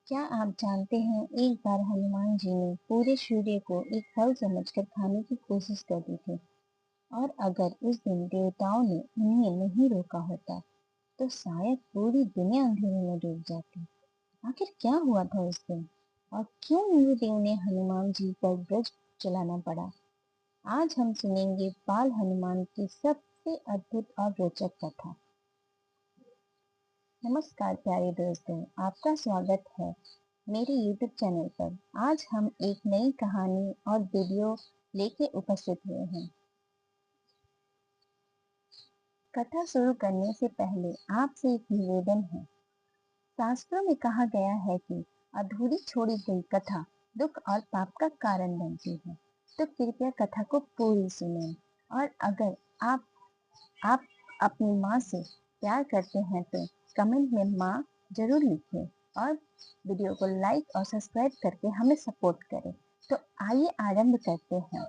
क्या आप जानते हैं एक बार हनुमान जी ने पूरे सूर्य को एक फल समझकर खाने की कोशिश कर दी थी। और अगर उस दिन देवताओं ने उन्हें नहीं रोका होता तो शायद पूरी दुनिया अंधेरे में डूब जाती। आखिर क्या हुआ था उस दिन और क्यों इंद्रदेव ने हनुमान जी पर ब्रज चलाना पड़ा। आज हम सुनेंगे बाल हनुमान की सबसे अद्भुत और रोचक कथा। नमस्कार प्यारे दोस्तों, आपका स्वागत है मेरे YouTube चैनल पर। आज हम एक नई कहानी और वीडियो लेके उपस्थित हुए हैं। कथा शुरू करने से पहले आपसे एक निवेदन है। शास्त्रों में कहा गया है कि अधूरी छोड़ी गई कथा दुख और पाप का कारण बनती है, तो कृपया कथा को पूरी सुनें। और अगर आप अपनी माँ से प्यार करते हैं तो कमेंट में माँ जरूर लिखें और वीडियो को लाइक और सब्सक्राइब करके हमें सपोर्ट करें। तो आइए आरंभ करते हैं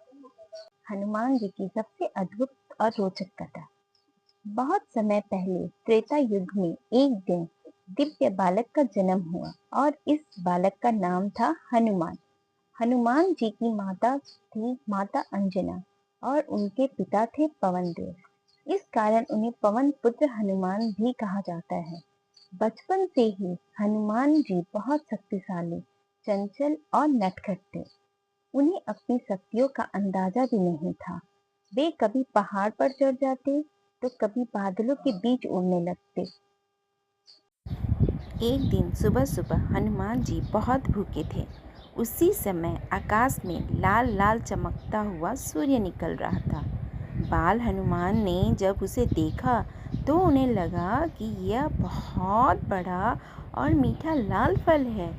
हनुमान जी की सबसे अद्भुत और रोचक कथा। बहुत समय पहले त्रेता युग में एक दिन दिव्य बालक का जन्म हुआ और इस बालक का नाम था हनुमान। हनुमान जी की माता थी माता अंजना और उनके पिता थे पवन देव। इस कारण उन्हें पवन पुत्र हनुमान भी कहा जाता है। बचपन से ही हनुमान जी बहुत शक्तिशाली, चंचल और नटखट थे। उन्हें अपनी शक्तियों का अंदाजा भी नहीं था। वे कभी पहाड़ पर चढ़ जाते तो कभी बादलों के बीच उड़ने लगते। एक दिन सुबह सुबह हनुमान जी बहुत भूखे थे। उसी समय आकाश में लाल लाल चमकता हुआ सूर्य निकल रहा था। बाल हनुमान ने जब उसे देखा तो उन्हें लगा कि यह बहुत बड़ा और मीठा लाल फल है।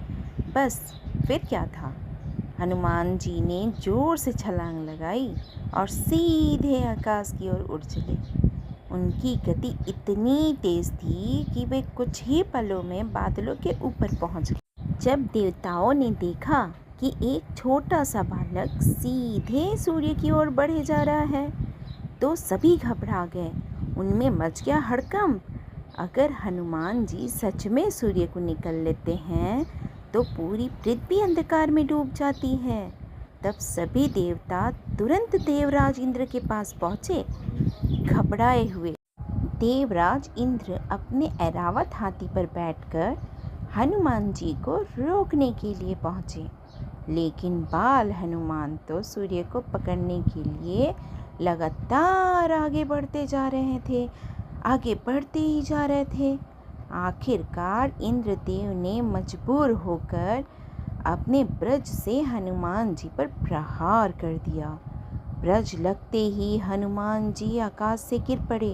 बस फिर क्या था, हनुमान जी ने जोर से छलांग लगाई और सीधे आकाश की ओर उड़ चले। उनकी गति इतनी तेज थी कि वे कुछ ही पलों में बादलों के ऊपर पहुंच गए। जब देवताओं ने देखा कि एक छोटा सा बालक सीधे सूर्य की ओर बढ़े जा रहा है तो सभी घबरा गए। उनमें मच गया हड़कंप। अगर हनुमान जी सच में सूर्य को निकल लेते हैं तो पूरी पृथ्वी अंधकार में डूब जाती है। तब सभी देवता तुरंत देवराज इंद्र के पास पहुंचे। घबराए हुए देवराज इंद्र अपने ऐरावत हाथी पर बैठकर हनुमान जी को रोकने के लिए पहुंचे, लेकिन बाल हनुमान तो सूर्य को पकड़ने के लिए लगातार आगे बढ़ते जा रहे थे, आगे बढ़ते ही जा रहे थे। आखिरकार इंद्रदेव ने मजबूर होकर अपने ब्रज से हनुमान जी पर प्रहार कर दिया। ब्रज लगते ही हनुमान जी आकाश से गिर पड़े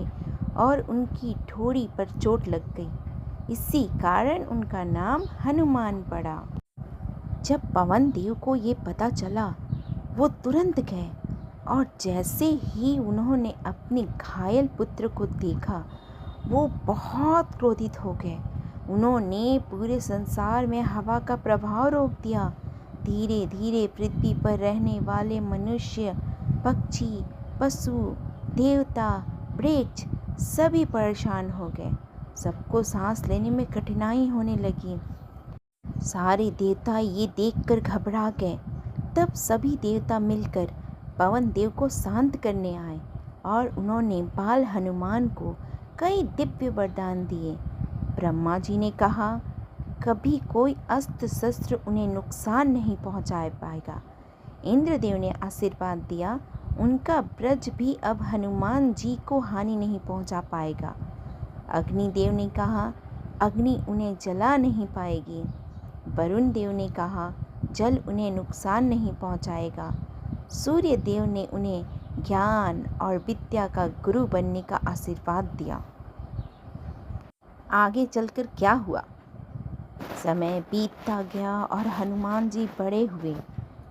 और उनकी ठोड़ी पर चोट लग गई। इसी कारण उनका नाम हनुमान पड़ा। जब पवन देव को ये पता चला, वो तुरंत गए और जैसे ही उन्होंने अपने घायल पुत्र को देखा, वो बहुत क्रोधित हो गए। उन्होंने पूरे संसार में हवा का प्रभाव रोक दिया। धीरे धीरे पृथ्वी पर रहने वाले मनुष्य, पक्षी, पशु, देवता, वृक्ष सभी परेशान हो गए। सबको सांस लेने में कठिनाई होने लगी। सारे देवता ये देखकर घबरा गए। तब सभी देवता मिलकर पवन देव को शांत करने आए और उन्होंने बाल हनुमान को कई दिव्य वरदान दिए। ब्रह्मा जी ने कहा, कभी कोई अस्त्र शस्त्र उन्हें नुकसान नहीं पहुंचा पाएगा। इंद्रदेव ने आशीर्वाद दिया, उनका ब्रज भी अब हनुमान जी को हानि नहीं पहुंचा पाएगा। अग्निदेव ने कहा, अग्नि उन्हें जला नहीं पाएगी। वरुण देव ने कहा, जल उन्हें नुकसान नहीं पहुंचाएगा। सूर्य देव ने उन्हें ज्ञान और विद्या का गुरु बनने का आशीर्वाद दिया। आगे चलकर क्या हुआ? समय बीतता गया और हनुमान जी बड़े हुए।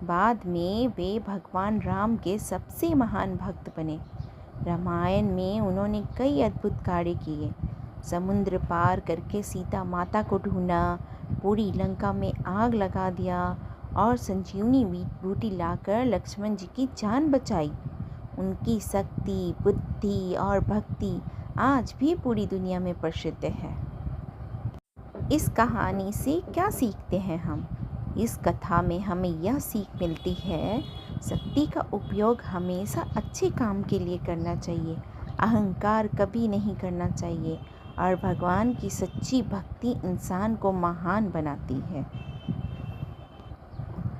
बाद में वे भगवान राम के सबसे महान भक्त बने। रामायण में उन्होंने कई अद्भुत कार्य किए। समुद्र पार करके सीता माता को ढूंढा, पूरी लंका में आग लगा दिया और संजीवनी बूटी लाकर लक्ष्मण जी की जान बचाई। उनकी शक्ति, बुद्धि और भक्ति आज भी पूरी दुनिया में प्रसिद्ध है। इस कहानी से क्या सीखते हैं हम? इस कथा में हमें यह सीख मिलती है, शक्ति का उपयोग हमेशा अच्छे काम के लिए करना चाहिए, अहंकार कभी नहीं करना चाहिए और भगवान की सच्ची भक्ति इंसान को महान बनाती है।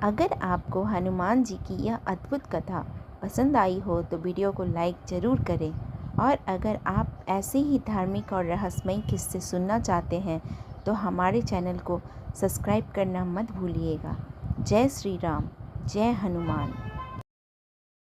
अगर आपको हनुमान जी की यह अद्भुत कथा पसंद आई हो तो वीडियो को लाइक ज़रूर करें, और अगर आप ऐसे ही धार्मिक और रहस्यमय किस्से सुनना चाहते हैं तो हमारे चैनल को सब्सक्राइब करना मत भूलिएगा। जय श्री राम, जय हनुमान।